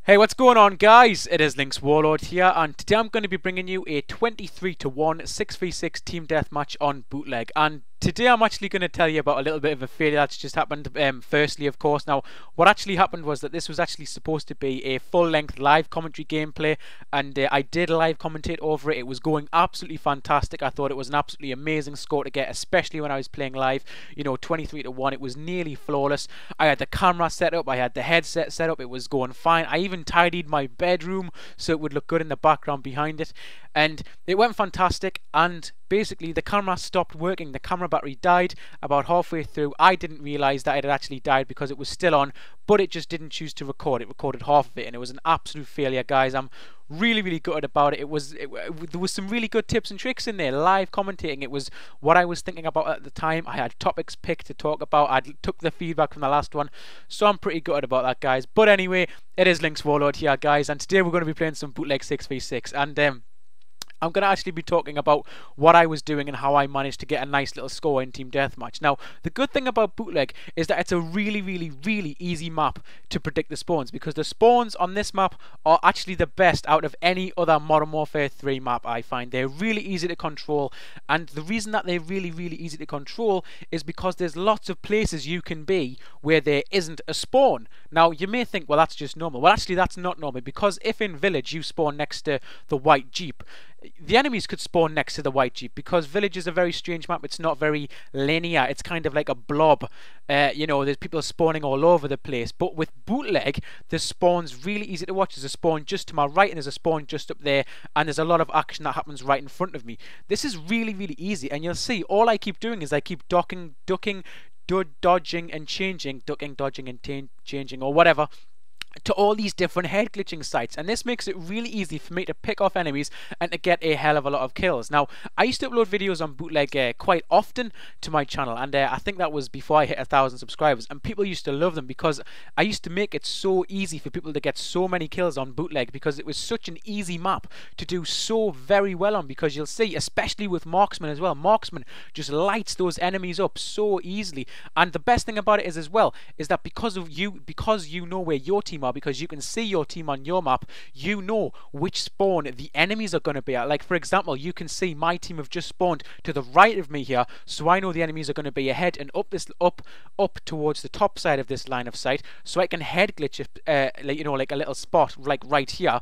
Hey, what's going on, guys? It is LynxWarlord here, and today I'm going to be bringing you a 23-1 6v6 team deathmatch on bootleg. And today I'm actually going to tell you about a little bit of a failure that's just happened. Firstly, of course, now what actually happened was that this was actually supposed to be a full-length live commentary gameplay, and I did live commentate over it. It was going absolutely fantastic. I thought it was an absolutely amazing score to get, especially when I was playing live. You know, 23-1. It was nearly flawless. I had the camera set up. I had the headset set up. It was going fine. I even tidied my bedroom so it would look good in the background behind it, and it went fantastic. And basically the camera stopped working. The camera battery died about halfway through. I didn't realize that it had actually died because it was still on, but it just didn't choose to record. It recorded half of it, and it was an absolute failure, guys. I'm really gutted about it. There was some really good tips and tricks in there. Live commentating, it was what I was thinking about at the time. I had topics picked to talk about. I took the feedback from the last one, so I'm pretty gutted about that, guys. But anyway, it is LynxWarlord here, guys, and today we're going to be playing some bootleg 6v6, and I'm going to actually be talking about what I was doing and how I managed to get a nice little score in Team Deathmatch. Now, the good thing about bootleg is that it's a really easy map to predict the spawns, because the spawns on this map are actually the best out of any other Modern Warfare 3 map, I find. They're really easy to control, and the reason that they're really easy to control is because there's lots of places you can be where there isn't a spawn. Now, you may think, well, that's just normal. Well, actually, that's not normal, because if in Village you spawn next to the white Jeep, the enemies could spawn next to the white Jeep, because Village is a very strange map. It's not very linear. It's kind of like a blob. You know, there's people spawning all over the place. But with bootleg, the spawn's really easy to watch. There's a spawn just to my right, and there's a spawn just up there, and there's a lot of action that happens right in front of me. This is really easy, and you'll see all I keep doing is I keep ducking, dodging and changing, ducking, dodging and changing, or whatever, to all these different head glitching sites, and this makes it really easy for me to pick off enemies and to get a hell of a lot of kills. Now, I used to upload videos on bootleg quite often to my channel, and I think that was before I hit 1,000 subscribers, and people used to love them because I used to make it so easy for people to get so many kills on bootleg, because it was such an easy map to do so very well on. Because you'll see, especially with Marksman as well, Marksman just lights those enemies up so easily. And the best thing about it is as well is that because you know where your team are, because you can see your team on your map, you know which spawn the enemies are going to be at. Like, for example, you can see my team have just spawned to the right of me here, so I know the enemies are going to be ahead and up towards the top side of this line of sight, so I can head glitch like, you know, like a little spot like right here,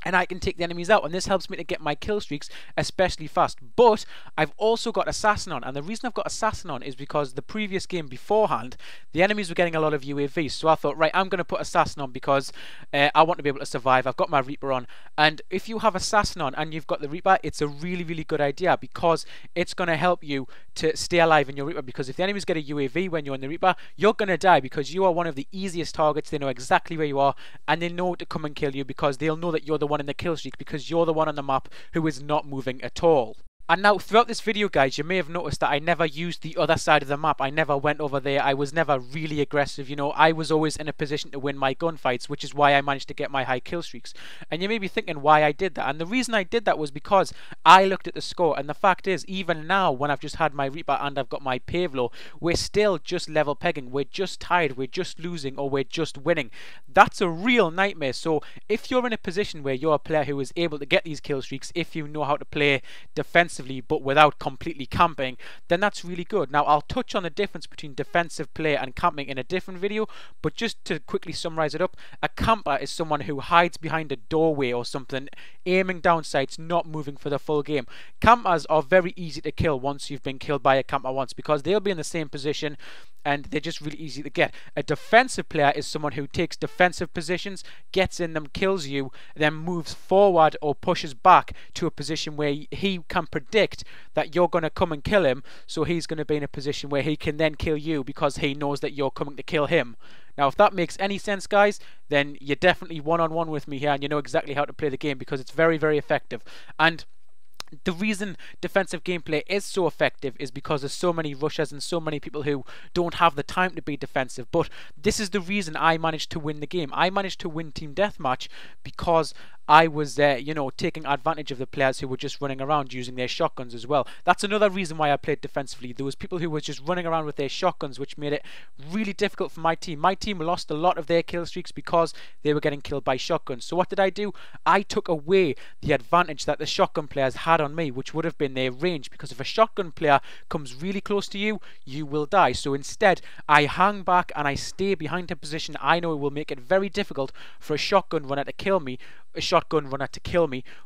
and I can take the enemies out, and this helps me to get my kill streaks especially fast. But I've also got Assassin on, and the reason I've got Assassin on is because the previous game beforehand, the enemies were getting a lot of UAVs, so I thought, right, I'm going to put Assassin on because I want to be able to survive. I've got my Reaper on, and if you have Assassin on and you've got the Reaper, it's a really good idea, because it's going to help you to stay alive in your Reaper. Because if the enemies get a UAV when you're in the Reaper, you're going to die, because you are one of the easiest targets. They know exactly where you are, and they know to come and kill you, because they'll know that you're the one in the kill streak, because you're the one on the map who is not moving at all. And now, throughout this video, guys, you may have noticed that I never used the other side of the map. I never went over there. I was never really aggressive. You know, I was always in a position to win my gunfights, which is why I managed to get my high kill streaks. And you may be thinking why I did that. And the reason I did that was because I looked at the score. And the fact is, even now, when I've just had my Reaper and I've got my Pavlo, we're still just level pegging. We're just tied. We're just losing, or we're just winning. That's a real nightmare. So if you're in a position where you're a player who is able to get these kill streaks, if you know how to play defensively but without completely camping, then that's really good. Now, I'll touch on the difference between defensive play and camping in a different video, but just to quickly summarize it up, a camper is someone who hides behind a doorway or something, aiming down sights, not moving for the full game. Campers are very easy to kill once you've been killed by a camper once, because they'll be in the same position and they're just really easy to get. A defensive player is someone who takes defensive positions, gets in them, kills you, then moves forward or pushes back to a position where he can predict that you're going to come and kill him, so he's going to be in a position where he can then kill you because he knows that you're coming to kill him. Now, if that makes any sense, guys, then you're definitely one-on-one with me here, and you know exactly how to play the game, because it's very effective. And the reason defensive gameplay is so effective is because there's so many rushers and so many people who don't have the time to be defensive. But this is the reason I managed to win the game. I managed to win Team Deathmatch because I was you know, taking advantage of the players who were just running around using their shotguns as well. That's another reason why I played defensively. There was people who were just running around with their shotguns, which made it really difficult for my team. My team lost a lot of their kill streaks because they were getting killed by shotguns. So what did I do? I took away the advantage that the shotgun players had on me, which would have been their range, because if a shotgun player comes really close to you, you will die. So instead, I hang back and I stay behind a position I know will make it very difficult for a shotgun runner to kill me,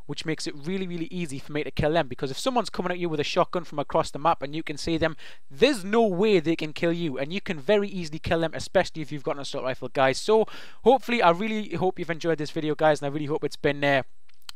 which makes it really, really easy for me to kill them. Because if someone's coming at you with a shotgun from across the map and you can see them, there's no way they can kill you, and you can very easily kill them, especially if you've got an assault rifle, guys. So hopefully, I really hope you've enjoyed this video, guys, and I really hope it's been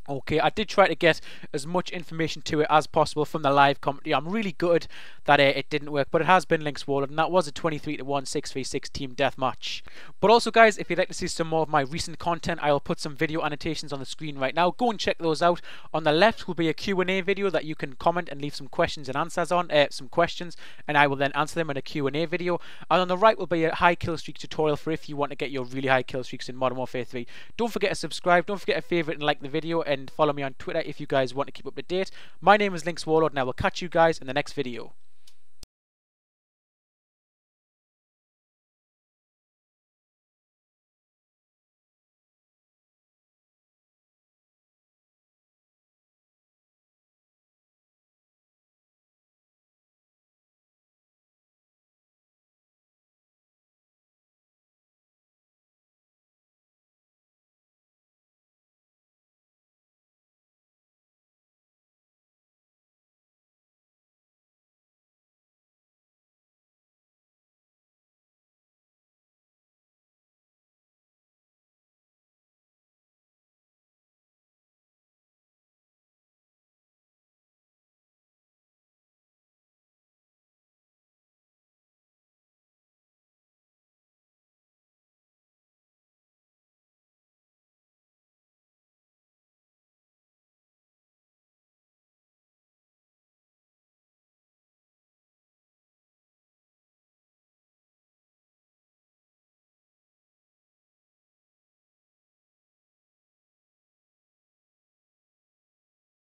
okay. I did try to get as much information to it as possible from the live commentary. I'm really good that it didn't work, but it has been LynxWarlord, and that was a 23-1 6v6 team deathmatch. But also, guys, if you'd like to see some more of my recent content, I'll put some video annotations on the screen right now. Go and check those out. On the left will be a Q&A video that you can comment and leave some questions and answers on, and I will then answer them in a Q&A video. And on the right will be a high kill streak tutorial for if you want to get your really high kill streaks in Modern Warfare 3. Don't forget to subscribe, don't forget to favourite and like the video, and follow me on Twitter if you guys want to keep up to date. My name is LynxWarlord, and I will catch you guys in the next video.